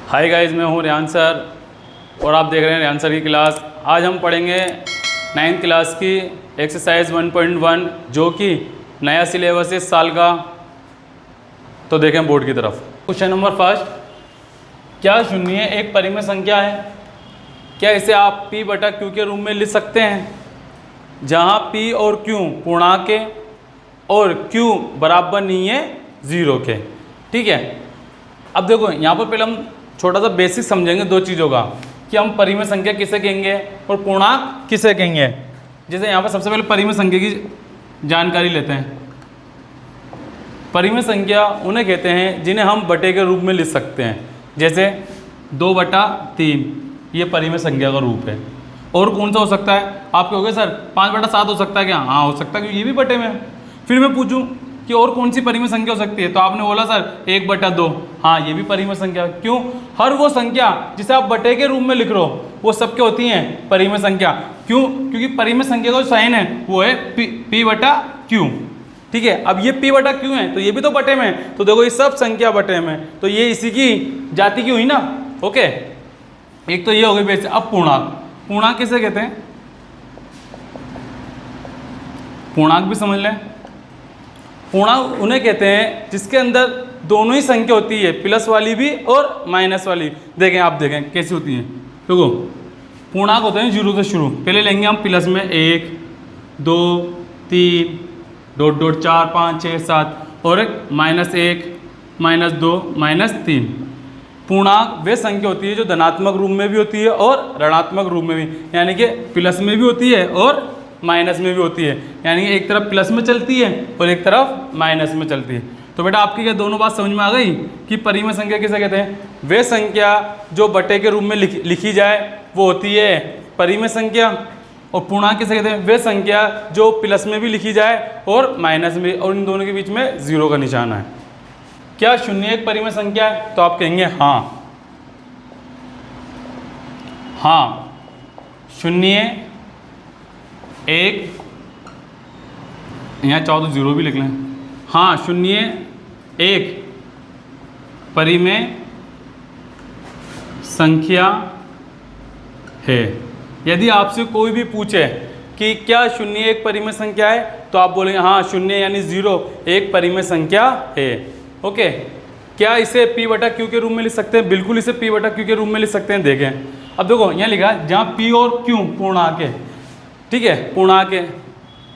Hi guys, मैं हूँ Rehan sir और आप देख रहे हैं रेहान सर की क्लास। आज हम पढ़ेंगे 9th क्लास की एक्सरसाइज 1.1 जो कि नया सिलेबस है इस साल का। तो देखें बोर्ड की तरफ। क्वेश्चन नंबर फर्स्ट, क्या शून्य एक परिमेय संख्या है? क्या इसे आप p बटा q के रूप में लिख सकते हैं, जहाँ p और q पूर्णांक के और q बराबर नहीं है 0 के। ठीक है, अब देखो यहाँ पर पहले हम छोटा सा बेसिक समझेंगे दो चीज़ों का कि हम परिमेय संख्या किसे कहेंगे और पूर्णांक किसे कहेंगे। जैसे यहाँ पर सबसे पहले परिमेय संख्या की जानकारी लेते हैं। परिमेय संख्या उन्हें कहते हैं जिन्हें हम बटे के रूप में लिख सकते हैं, जैसे 2/3 ये परिमेय संख्या का रूप है। और कौन सा हो सकता है? आप कहोगे सर 5/7 हो सकता है क्या? हाँ हो सकता है, क्योंकि ये भी बटे में है। फिर मैं पूछूं कि और कौन सी परिमेय संख्या हो सकती है, तो आपने बोला सर 1/2। हाँ ये भी परिमेय संख्या। क्यों? हर वो संख्या जिसे आप बटे के रूप में लिख रहे हो वो सब क्या होती हैं? परिमेय संख्या। क्यों? क्योंकि परिमेय संख्या का जो साइन है वो है p बटा q। ठीक है, अब ये p बटा q है तो ये भी तो बटे में है, तो देखो ये सब संख्या बटे में, तो ये इसी की जाति की हुई ना। ओके, एक तो ये हो गई बेस। अब पूर्णांक, पूर्णांक किसे कहते हैं? पूर्णांक भी समझ लें। पूर्णांक उन्हें कहते हैं जिसके अंदर दोनों ही संख्या होती है, प्लस वाली भी और माइनस वाली। देखें, आप देखें कैसी होती हैं। देखो पूर्णांक होते हैं 0 से शुरू। पहले लेंगे हम प्लस में 1 2 3 4 5 6 7 और एक -1 -2 -3। पूर्णांक वे संख्या होती है जो धनात्मक रूप में भी होती है और ऋणात्मक रूप में भी, यानी कि प्लस में भी होती है और माइनस में भी होती है। यानी एक तरफ प्लस में चलती है और एक तरफ माइनस में चलती है। तो बेटा आपकी क्या दोनों बात समझ में आ गई कि परिमेय संख्या किसे कहते हैं? वे संख्या जो बटे के रूप में लिखी जाए वो होती है परिमेय संख्या। और पूर्णांक किसे कहते हैं? वे संख्या जो प्लस में भी लिखी जाए और माइनस में, और इन दोनों के बीच में 0 का निशान है। क्या शून्य एक परिमेय संख्या है? तो आप कहेंगे हाँ, हाँ शून्य एक, यहाँ चाहो तो 0 भी लिख लें। हाँ शून्य एक परिमेय संख्या है। यदि आपसे कोई भी पूछे कि क्या शून्य एक परिमेय संख्या है, तो आप बोलेंगे हाँ शून्य यानी 0 एक परिमेय संख्या है। ओके, क्या इसे p बटा q के रूप में लिख सकते हैं? बिल्कुल इसे p बटा q के रूप में लिख सकते हैं। देखें, अब देखो यहाँ लिखा है जहाँ p और q पूर्णांक है। ठीक है, पूर्णांक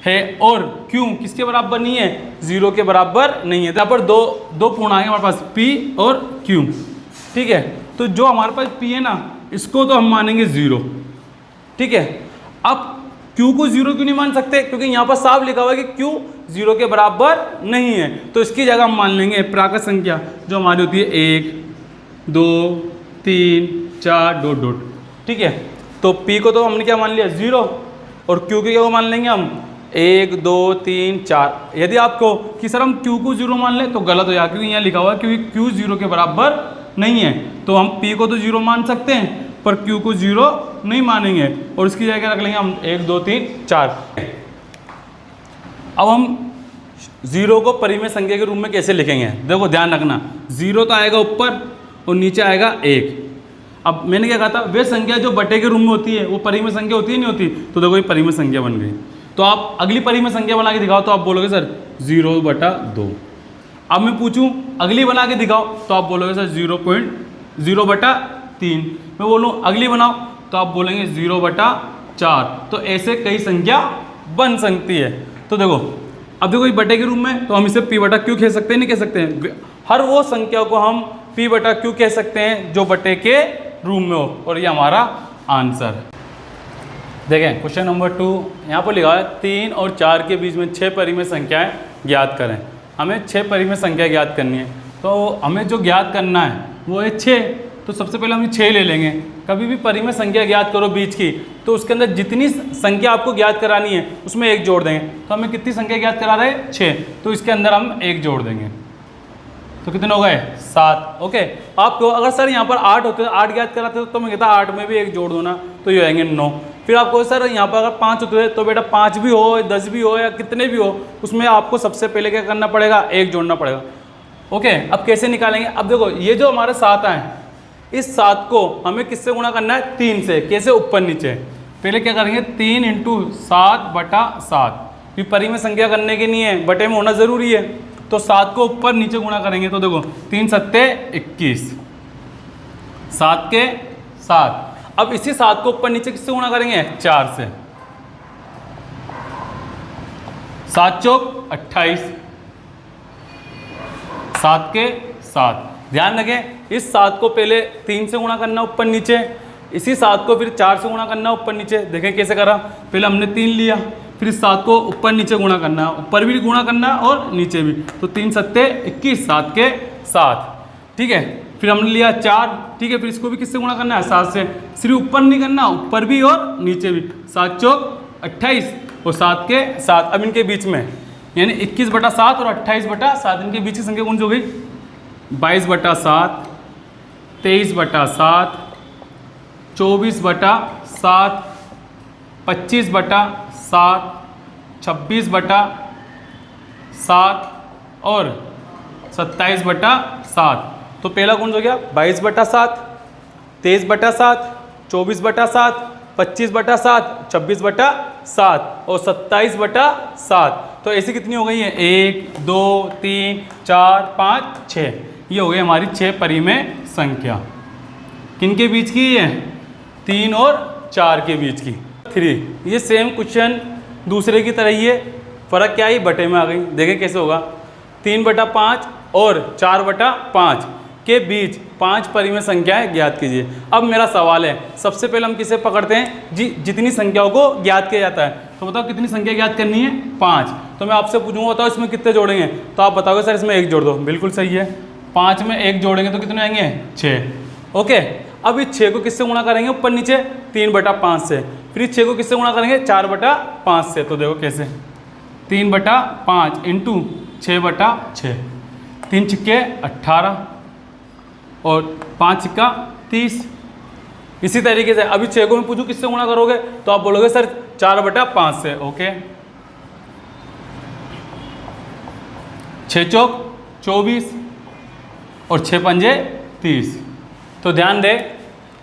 है और q किसके बराबर नहीं है? 0 के बराबर नहीं है। यहाँ पर दो पूर्णांक है हमारे पास, p और q। ठीक है, तो जो हमारे पास p है ना, इसको तो हम मानेंगे 0। ठीक है, अब q को 0 क्यों नहीं मान सकते? क्योंकि यहाँ पर साफ लिखा हुआ है कि q 0 के बराबर नहीं है, तो इसकी जगह हम मान लेंगे प्राकृत संख्या जो हमारी होती है 1 2 3 4 डॉट डॉट। ठीक है, तो p को तो हमने क्या मान लिया? 0, और q के क्या मान लेंगे हम? 1 2 3 4। यदि आपको कि सर हम q को 0 मान लें तो गलत हो जाएगा, क्योंकि यहाँ लिखा हुआ है क्योंकि q 0 के बराबर नहीं है, तो हम p को तो 0 मान सकते हैं पर q को 0 नहीं मानेंगे, और इसकी जगह रख लेंगे हम 1 2 3 4। अब हम 0 को परिमेय संख्या के रूप में कैसे लिखेंगे? देखो ध्यान रखना, 0 तो आएगा ऊपर और नीचे आएगा 1। अब मैंने क्या कहा था, वे संख्या जो बटे के रूप में होती है वो परिमेय संख्या होती है नहीं होती? तो देखो ये परिमेय संख्या बन गई। तो आप अगली परिमेय संख्या बना के दिखाओ तो आप बोलोगे सर 0/2। अब मैं पूछूं अगली बना के दिखाओ तो आप बोलोगे सर 0.0/3। मैं बोलूँ अगली बनाओ तो आप बोलेंगे 0/4। तो ऐसे कई संख्या बन सकती है। तो देखो, अब देखो ये बटे के रूप में, तो हम इसे p बटा q कह सकते हैं नहीं कह सकते हैं? हर वो संख्या को हम p बटा q कह सकते हैं जो बटे के रूप में हो, और ये हमारा आंसर। देखें क्वेश्चन नंबर 2, यहाँ पर लिखा है 3 और 4 के बीच में 6 परिमेय संख्याएं ज्ञात करें। हमें 6 परिमेय संख्या ज्ञात करनी है, तो हमें जो ज्ञात करना है वो है 6। तो सबसे पहले हम 6 ले लेंगे। कभी भी परिमेय संख्या ज्ञात करो बीच की, तो उसके अंदर जितनी संख्या आपको ज्ञात करानी है उसमें 1 जोड़ देंगे। तो हमें कितनी संख्या ज्ञात करा रहे हैं? 6, तो इसके अंदर हम 1 जोड़ देंगे, तो कितने हो गए? 7। ओके, आपको अगर सर यहाँ पर 8 होते 8 ज्ञात कराते तो मैं कहता 8 में भी 1 जोड़ दो ना, तो ये आएंगे 9। फिर आपको सर यहाँ पर अगर 5 होते हैं तो बेटा 5 भी हो 10 भी हो या कितने भी हो, उसमें आपको सबसे पहले क्या करना पड़ेगा? 1 जोड़ना पड़ेगा। ओके, अब कैसे निकालेंगे? अब देखो ये जो हमारे 7 आए इस 7 को हमें किससे गुणा करना है? 3 से। कैसे? ऊपर नीचे। पहले क्या करेंगे? 3 × 7/7। ये परिमेय संख्या करने के नहीं है, बटे में होना जरूरी है। तो 7 को ऊपर नीचे गुणा करेंगे तो देखो 3 सत्ते 21, 7 के 7। अब इसी 7 को ऊपर नीचे किससे गुणा करेंगे? 4 से। 7 चौक 28, 7 के 7। ध्यान रखें, इस 7 को पहले 3 से गुणा करना ऊपर नीचे, इसी 7 को फिर 4 से गुणा करना ऊपर नीचे। देखें कैसे करा, पहले हमने 3 लिया, फिर इस 7 को ऊपर नीचे गुणा करना, ऊपर भी गुणा करना और नीचे भी। तो 3 सत्ते 21, 7 के 7। ठीक है, फिर हमने लिया 4। ठीक है, फिर इसको भी किससे गुणा करना है? 7 से। सिर्फ ऊपर नहीं करना, ऊपर भी और नीचे भी। 7 चौक 28 और 7 के 7। अब इनके बीच में यानी 21/7 और 28/7 इनके बीच की संख्या कौन सी हो गई? 22/7, 23/7, 24/7, 25/7, 26/7 और 27/7। तो पहला कौन सा हो गया? 22/7, 23/7, 24/7, 25/7, 26/7 और 27/7। तो ऐसी कितनी हो गई है? 1, 2, 3, 4, 5, 6। ये हो गई हमारी 6 परिमेय संख्या। किनके बीच की है? 3 और 4 के बीच की। 3। ये सेम क्वेश्चन दूसरे की तरह ही है, फर्क क्या है? बटे में आ गई। देखें कैसे होगा। 3/5 और 4/5 के बीच 5 परिमेय संख्याएं ज्ञात कीजिए। अब मेरा सवाल है, सबसे पहले हम किसे पकड़ते हैं? जितनी संख्याओं को ज्ञात किया जाता है। तो बताओ कितनी संख्या ज्ञात करनी है? 5। तो मैं आपसे पूछूंगा बताओ इसमें कितने जोड़ेंगे? तो आप बताओगे सर इसमें 1 जोड़ दो। बिल्कुल सही है, 5 में 1 जोड़ेंगे तो कितने आएंगे? 6। ओके, अब इस 6 को किससे गुणा करेंगे ऊपर नीचे? 3/5 से। फिर इस 6 को किससे गुणा करेंगे? 4/5 से। तो देखो कैसे, 3/5 इंटू 6/6, 3 छिक्के 18 और 5 छिक्का 30। इसी तरीके से अभी 6 को मैं पूछूं किससे गुणा करोगे? तो आप बोलोगे सर 4/5 से। ओके, 6 चौक 24 और 6 पंजे 30। तो ध्यान दे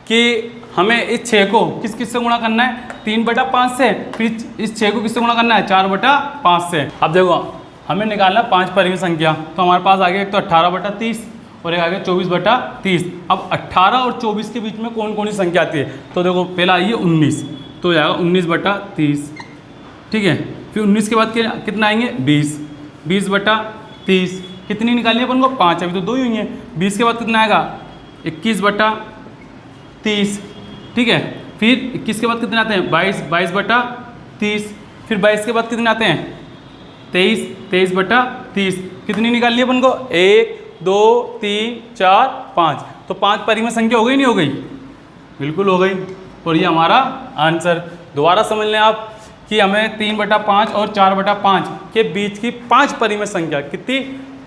कि हमें इस 6 को किस से गुणा करना है? 3/5 से। फिर इस 6 को किससे गुणा करना है? 4/5 से। अब देखो हमें निकालना 5 परिमेय संख्या। तो हमारे पास आ गया एक तो 18/30 और एक आ गया 24/30। अब 18 और 24 के बीच में कौन कौन सी संख्या आती है? तो देखो पहला आई है 19, तो जाएगा 19/30। ठीक है, फिर 19 के बाद कितना आएंगे? 20, 20/30। कितनी निकालनी है अपन को? 5। अभी तो 2 ही हुई हैं। 20 के बाद कितना आएगा? 21/30। ठीक है, फिर 21 के बाद कितने आते हैं? 22, 22/30। फिर 22 के बाद कितने आते हैं? 23, 23/30। कितनी निकालनी है अपन को? 1, 2, 3, 4, 5। तो 5 परिमेय संख्या हो गई नहीं हो गई? बिल्कुल हो गई। और ये हमारा आंसर। दोबारा समझ लें आप कि हमें 3/5 और 4/5 के बीच की 5 परिमेय संख्या, कितनी?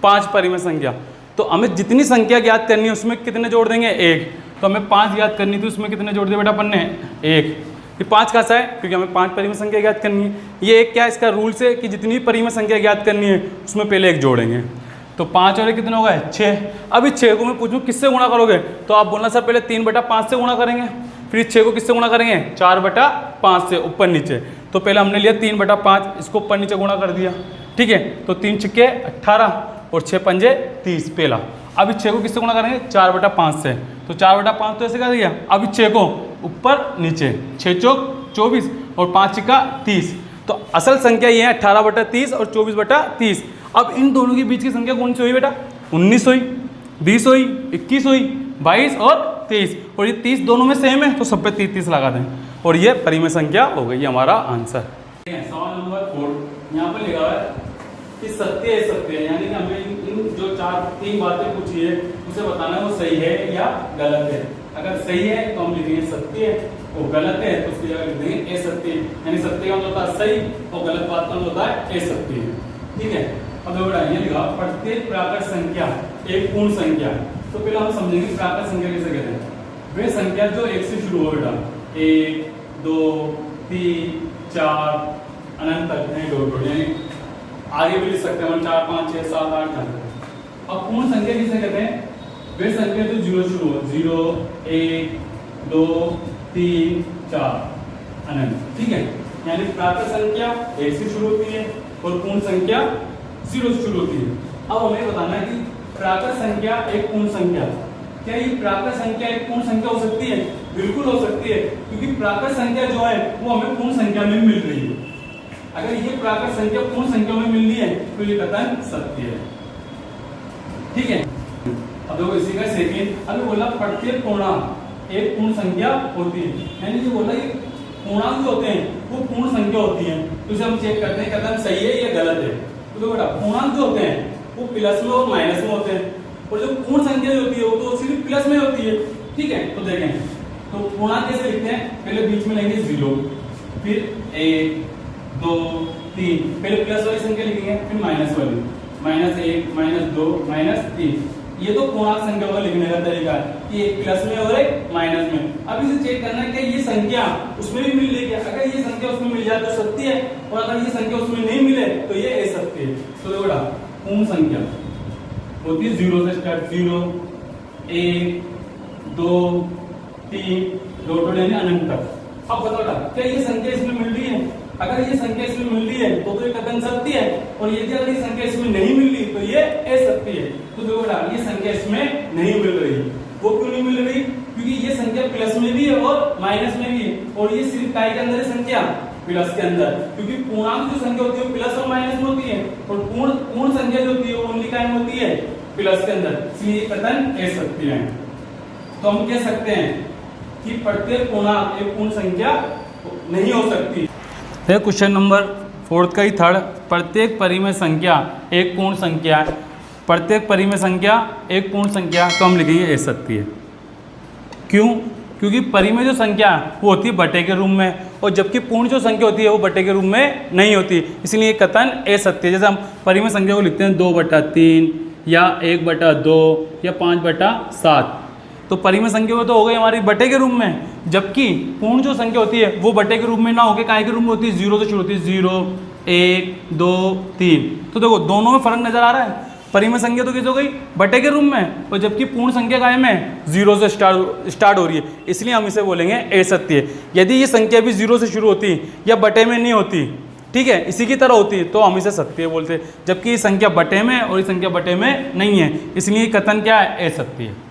5 परिमेय संख्या। तो हमें जितनी संख्या ज्ञात करनी है उसमें कितने जोड़ देंगे? 1। तो हमें 5 ज्ञात करनी थी, उसमें कितने जोड़ दिए बेटा अपन ने? 1। ये 5 कैसा है? क्योंकि हमें 5 परिमेय संख्या ज्ञात करनी है। ये एक क्या है इसका रूल्स है कि जितनी परिमेय संख्या ज्ञात करनी है उसमें पहले 1 जोड़ेंगे। तो 5 और 1 कितने हो गए? 6। अब इस 6 को मैं पूछूं किससे गुणा करोगे? तो आप बोलना सर पहले 3/5 से गुणा करेंगे, फिर इस 6 को किससे गुणा करेंगे? 4/5 से, ऊपर नीचे। तो पहले हमने लिया 3/5, इसको ऊपर नीचे गुणा कर दिया। ठीक है, तो 3 छिक्के 18 और 6 पंजे 30 पहला। अब इस 6 को किससे गुणा करेंगे? 4/5 से। तो 4/5 तो ऐसे कर दिया। अब इस 6 को ऊपर नीचे, 6 चौक 24 और 5 छिक्का 30। तो असल संख्या ये है 18/30 और 24/30। अब इन दोनों के बीच की संख्या कौन सी हुई बेटा? 19 हुई, 20 हुई, 21 हुई, 22 और 23। और ये 30 दोनों में सेम है तो सब पे 30 लगा दें और ये परिमेय संख्या हो गई हमारा आंसर। सवाल नंबर 4 यहाँ पर लिखा है कि सत्य है सत्य है, यानी कि हमें इन जो 3 बातें पूछी है उसे बताना है वो सही है या गलत है। अगर सही है तो हम लिखेंगे सत्य है, और गलत है तो उसकी जगह लिख देंगे असत्य। यानी सत्य का मतलब होता है सही और गलत बात का मतलब होता है असत्य। ठीक है, अब बेटा ये लिखा प्रत्येक प्राकृत संख्या एक पूर्ण संख्या। तो पहले हम समझेंगे प्राकृत संख्या किसे कहते हैं। वे संख्या जो 1 से शुरू हो बेटा, 1, 2, 3, 4 अनंत तक है, डॉट यानी आगे भी लिख सकते हैं 4, 5, 6, 7, 8 तक। अब पूर्ण संख्या किसे कहते हैं? वे संख्या तो 0 शुरू हो, 0 1 2 3 4 अनंत, ठीक है। यानी प्राकृत संख्या 1 से शुरू होती है और पूर्ण संख्या 0 से शुरू होती है। अब हमें बताना है कि प्राकृत संख्या एक पूर्ण संख्या, क्या ये प्राकृत संख्या एक पूर्ण संख्या हो सकती है? बिल्कुल हो सकती है, क्योंकि प्राकृत संख्या जो है वो हमें पूर्ण संख्या में मिल रही है। अगर ये प्राकृत संख्या पूर्ण संख्या में मिल रही है तो ये कथन सत्य है, ठीक है। अब देखो इसी का सेकंड, अभी बोला प्रत्येक पूर्णांक एक पूर्ण संख्या होती है, यानी ये बोला कि पूर्णांक जो होते हैं वो पूर्ण संख्या होती है। तो इसे हम चेक करते हैं कथन सही है या गलत है। तो देखो बेटा पूर्णांक जो होते हैं वो प्लस में और माइनस में होते हैं, और जो पूर्ण संख्या जो होती है वो तो सिर्फ प्लस में होती है, ठीक है। तो देखें तो पूर्णांक कैसे लिखते हैं, पहले बीच में लेंगे 0, फिर 1 2 3, पहले प्लस वाली संख्या लिखेंगे, फिर माइनस वाली, -1 -2 -3। ये तो पूर्णांक संख्या का लिखने का तरीका है कि एक प्लस में और एक माइनस में। अब इसे चेक करना है कि ये संख्या उसमें भी मिल रही है। अगर ये संख्या उसमें मिल जाए तो सत्य है, और अगर ये संख्या उसमें नहीं मिले तो ये असत्य है। तो देखो बेटा पूर्ण संख्या होती है 0 से स्टार्ट, 0 1 2 3 टोटल यानी अनंत तक। अब बताओ क्या ये संख्या इसमें मिल रही है? अगर ये संख्या इसमें मिल रही है तो ये कथन सत्य है, और यदि अगर ये संख्या इसमें नहीं मिल रही तो ये असत्य है। तो देखो बेटा ये संख्या इसमें नहीं मिल रही, वो क्यों नहीं मिल रही? क्योंकि ये संख्या प्लस में भी है और माइनस में भी है, और ये सिर्फ काय के अंदर है संख्या प्लस के अंदर, क्योंकि पूर्णांक जो संख्या होती है वो प्लस और माइनस में होती है, और पूर्ण संख्या जो होती है वो ओनली काय में होती है, प्लस के अंदर, इसलिए ये कथन असत्य है। तो हम कह सकते हैं कि प्रत्येक पूर्णांक एक पूर्ण संख्या नहीं हो सकती। क्वेश्चन नंबर 4 का ही थर्ड, प्रत्येक परिमेय संख्या एक पूर्ण संख्या है। प्रत्येक परिमेय संख्या एक पूर्ण संख्या, तो हम लिखेंगे असत्य है। क्यों? क्योंकि परिमेय जो संख्या वो होती है बटे के रूप में, और जबकि पूर्ण जो संख्या होती है वो बटे के रूप में नहीं होती, इसलिए कथन असत्य है। जैसे हम परिमेय संख्या को लिखते हैं 2/3 या 1/2 या 5/7, तो परिमेय संख्या वो तो हो गई हमारी बटे के रूप में, जबकि पूर्ण जो संख्या होती है वो बटे के रूप में ना होकर काय के रूप में होती है, 0 से शुरू होती है, 0 1 2 3। तो देखो दोनों में फर्क नजर आ रहा है। परिमेय संख्या तो कैसे हो गई, बटे के रूप में, और जबकि पूर्ण संख्या काय में 0 से स्टार्ट हो रही है, इसलिए हम इसे बोलेंगे असत्य। यदि ये संख्या भी 0 से शुरू होती या बटे में नहीं होती, ठीक है, इसी की तरह होती, तो हम इसे सत्य बोलते, जबकि ये संख्या बटे में और ये संख्या बटे में नहीं है, इसलिए कथन क्या है, असत्य है।